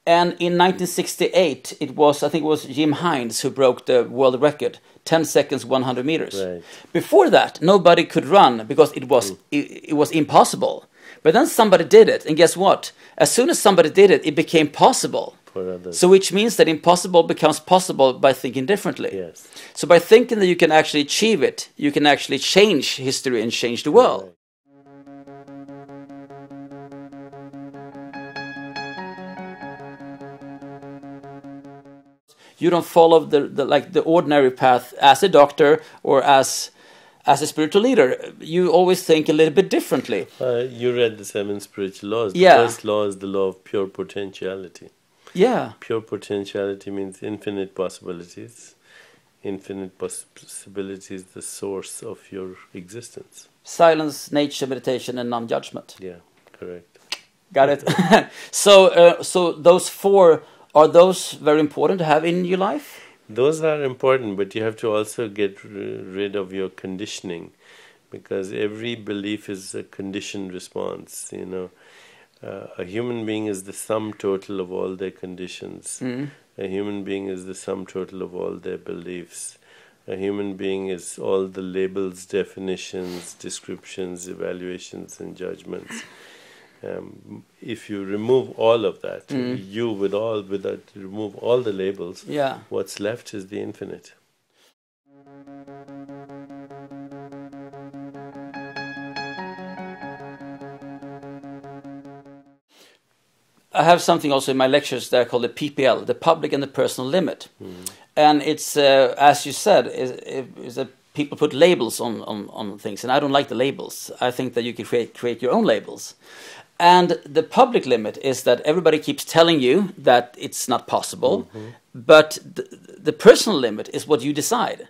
And in 1968, I think it was Jim Hines who broke the world record, 10 seconds, 100 meters. Right. Before that, nobody could run because it was impossible. But then somebody did it, and guess what? As soon as somebody did it, it became possible. For others. So which means that impossible becomes possible by thinking differently. Yes. So by thinking that you can actually achieve it, you can actually change history and change the world. Right. You don't follow the ordinary path as a doctor or as a spiritual leader. You always think a little bit differently. You read the 7 spiritual laws. The Yeah. first law is the law of pure potentiality. Yeah. Pure potentiality means infinite possibilities. Infinite possibilities, the source of your existence. Silence, nature, meditation, and non-judgment. Yeah, correct. Got it. So those 4, are those very important to have in your life? Those are important, but you have to also get rid of your conditioning, because every belief is a conditioned response. A human being is the sum total of all their conditions. A human being is the sum total of all their beliefs. A human being is all the labels, definitions, descriptions, evaluations, and judgments. If you remove all of that, remove all the labels, what's left is the infinite. I have something also in my lectures there called the PPL, the public and the personal limit. And it's, as you said, is that people put labels on things, and I don't like the labels. I think that you can create your own labels. And the public limit is that everybody keeps telling you that it's not possible, but the personal limit is what you decide.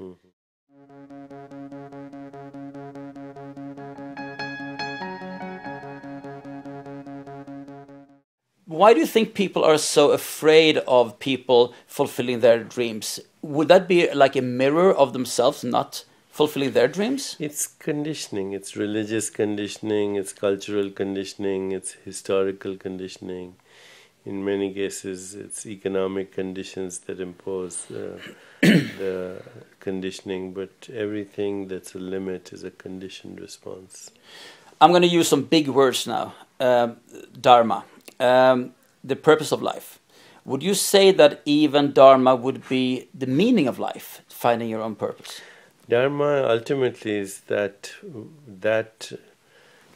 Why do you think people are so afraid of people fulfilling their dreams? Would that be like a mirror of themselves not fulfilling their dreams? It's conditioning. It's religious conditioning, it's cultural conditioning, it's historical conditioning. In many cases, it's economic conditions that impose the conditioning, but everything that's a limit is a conditioned response. I'm going to use some big words now. Dharma, the purpose of life. Would you say that even Dharma would be the meaning of life, finding your own purpose? Dharma ultimately is that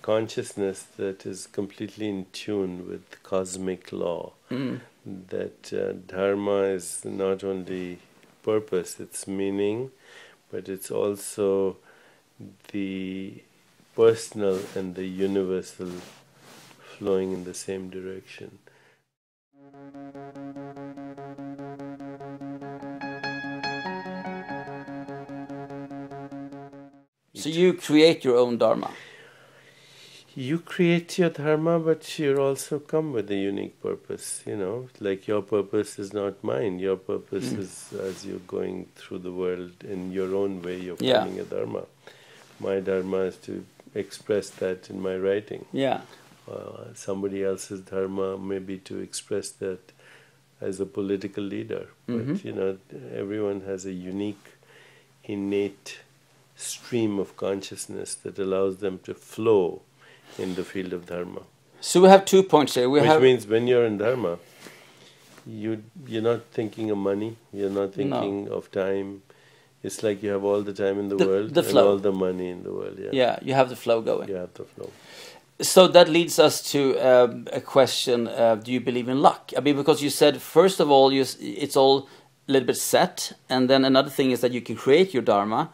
consciousness that is completely in tune with cosmic law. That Dharma is not only purpose, it's meaning, but it's also the personal and the universal flowing in the same direction. So you create your own Dharma? You create your Dharma, but you also come with a unique purpose, like your purpose is not mine. Your purpose is, as you're going through the world in your own way, you're finding a Dharma. My Dharma is to express that in my writing. Yeah. Somebody else's Dharma may be to express that as a political leader. But, everyone has a unique, innate stream of consciousness that allows them to flow in the field of Dharma. So we have 2 points here. Which means when you're in Dharma, you're not thinking of money, you're not thinking of time. It's like you have all the time in the world and flow. all the money in the world. Yeah, you have the flow going. You have the flow. So that leads us to a question, do you believe in luck? I mean, because you said, first of all, it's all a little bit set, and then another thing is that you can create your Dharma,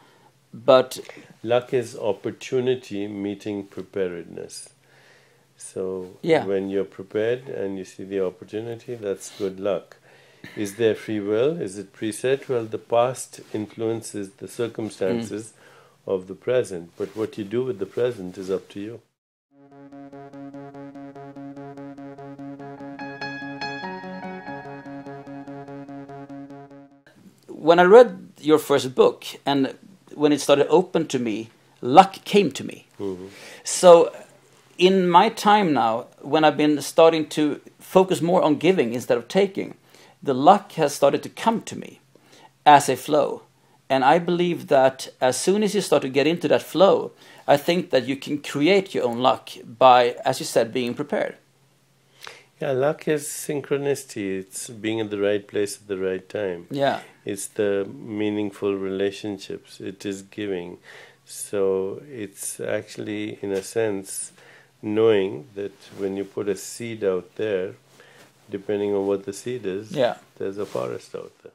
but... Luck is opportunity meeting preparedness. So when you're prepared and you see the opportunity, that's good luck. Is there free will? Is it preset? Well, the past influences the circumstances of the present, but what you do with the present is up to you. When I read your first book, and when it started open to me, luck came to me. So in my time now, when I've been starting to focus more on giving instead of taking, the luck has started to come to me as a flow. And I believe that as soon as you start to get into that flow, I think that you can create your own luck by, as you said, being prepared. Yeah, luck is synchronicity. It's being in the right place at the right time. Yeah. It's the meaningful relationships. It is giving. So it's actually, in a sense, knowing that when you put a seed out there, depending on what the seed is, there's a forest out there.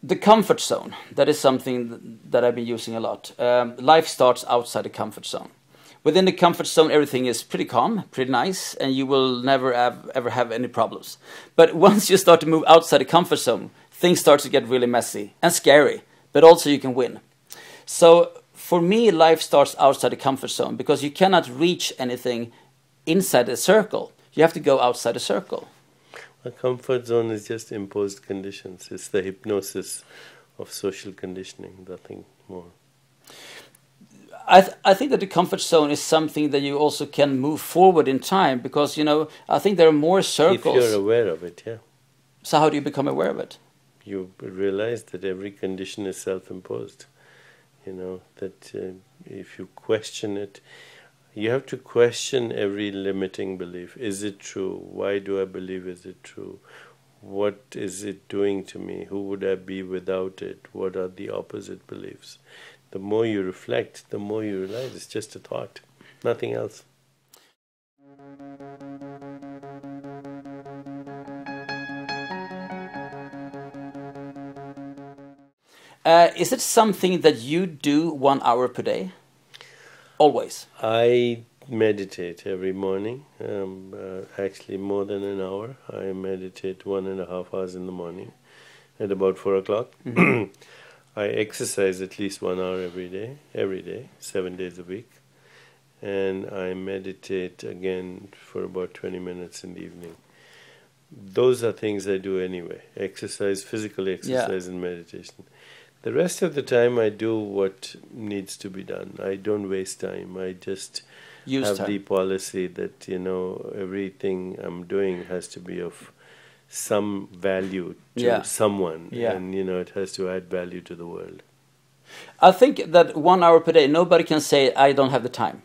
The comfort zone, that is something that I've been using a lot. Life starts outside the comfort zone. Within the comfort zone, everything is pretty calm, pretty nice, and you will never ever have any problems. But once you start to move outside the comfort zone, things start to get really messy and scary, but also you can win. So for me, life starts outside the comfort zone because you cannot reach anything inside a circle. You have to go outside the circle. A comfort zone is just imposed conditions. It's the hypnosis of social conditioning, nothing more. I think that the comfort zone is something that you also can move forward in time because, I think there are more circles. If you're aware of it, yeah. So how do you become aware of it? You realize that every condition is self-imposed. That if you question it, you have to question every limiting belief. Is it true? Why do I believe is it true? What is it doing to me? Who would I be without it? What are the opposite beliefs? The more you reflect, the more you realize it's just a thought, nothing else. Is it something that you do 1 hour per day? Always? I meditate every morning, actually more than an hour. I meditate 1.5 hours in the morning at about 4 o'clock. Mm-hmm. I exercise at least 1 hour every day, 7 days a week. And I meditate again for about 20 minutes in the evening. Those are things I do anyway. Exercise, physical exercise and meditation. The rest of the time I do what needs to be done. I don't waste time. I just have the policy that, everything I'm doing has to be of some value to someone. And, it has to add value to the world. I think that 1 hour per day, nobody can say, I don't have the time.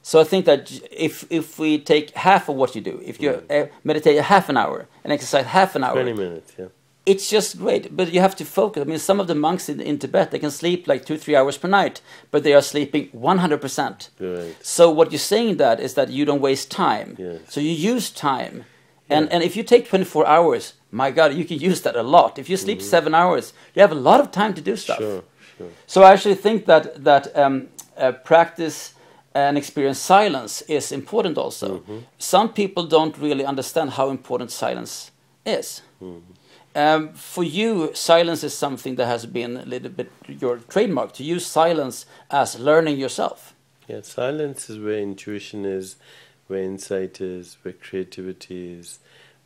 So I think that if we take half of what you do, if you meditate half an hour and exercise half an hour. 20 minutes, yeah. It's just great, but you have to focus. I mean, some of the monks in Tibet, they can sleep like 2-3 hours per night, but they are sleeping 100%. Right. So what you're saying is that you don't waste time. Yes. So you use time. And if you take 24 hours, my God, you can use that a lot. If you sleep 7 hours, you have a lot of time to do stuff. Sure. So I actually think that practice and experience silence is important also. Mm-hmm. Some people don't really understand how important silence is. Mm-hmm. For you, silence is something that has been a little bit your trademark, to use silence as learning yourself. Yeah, silence is where intuition is, where insight is, where creativity is,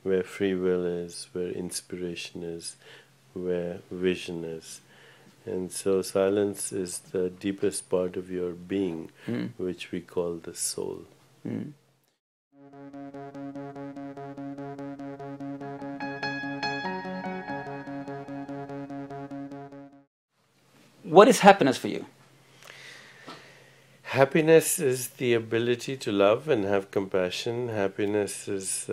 where free will is, where inspiration is, where vision is. And so silence is the deepest part of your being, which we call the soul. Mm. What is happiness for you? Happiness is the ability to love and have compassion. Happiness is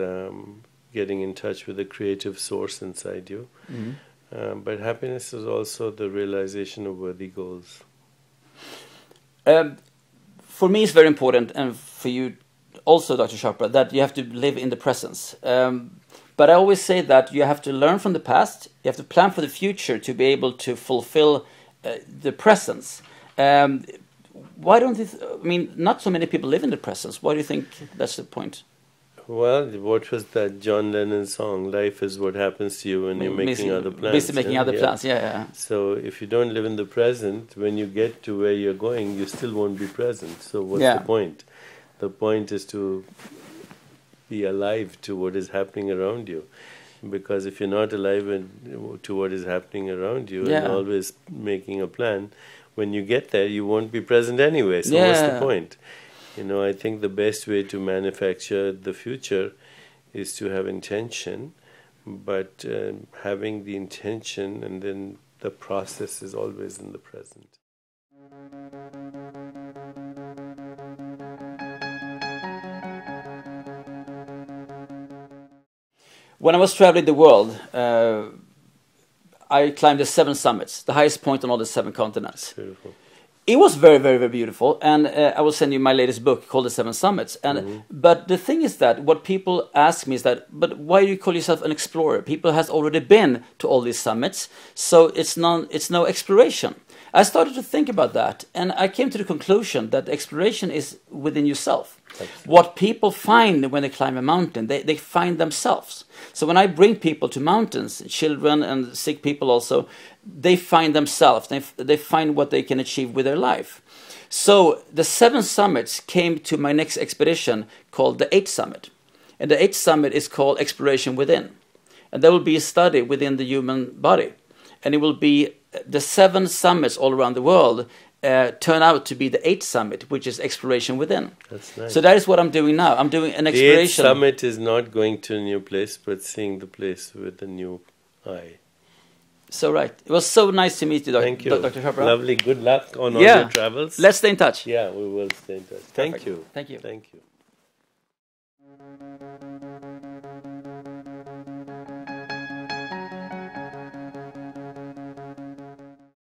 getting in touch with the creative source inside you. Mm-hmm. But happiness is also the realization of worthy goals. For me, it's very important, and for you also, Dr. Chopra, that you have to live in the presence. But I always say that you have to learn from the past, you have to plan for the future to be able to fulfill the presence. Why don't you? Not so many people live in the presence. Why do you think that's the point? Well, what was that John Lennon song? Life is what happens to you when you're making other plans. Busy making other plans, yeah. So if you don't live in the present, when you get to where you're going, you still won't be present. So what's the point? The point is to be alive to what is happening around you. because if you're not alive to what is happening around you and always making a plan, when you get there, you won't be present anyway. So what's the point? You know, I think the best way to manufacture the future is to have intention, but having the intention and then the process is always in the present. When I was traveling the world, I climbed the 7 summits, the highest point on all the 7 continents. Beautiful. It was very, very, very beautiful, and I will send you my latest book called The 7 Summits. And but the thing is that what people ask me is that, but why do you call yourself an explorer? People has already been to all these summits, so it's no exploration. I started to think about that, and I came to the conclusion that exploration is within yourself. Absolutely. What people find when they climb a mountain, they find themselves. So when I bring people to mountains, children and sick people also, they find themselves. They find what they can achieve with their life. So the 7 summits came to my next expedition called the 8th summit. And the 8th summit is called Exploration Within. And there will be a study within the human body. And it will be the 7 summits all around the world turn out to be the 8th summit, which is Exploration Within. That's nice. So that is what I'm doing now. I'm doing an exploration. The 8th summit is not going to a new place, but seeing the place with a new eye. So right. It was so nice to meet you, Thank you. Dr. Chopra. Lovely. Good luck on all your travels. Let's stay in touch. Yeah, we will stay in touch. Thank you. Thank you. Thank you.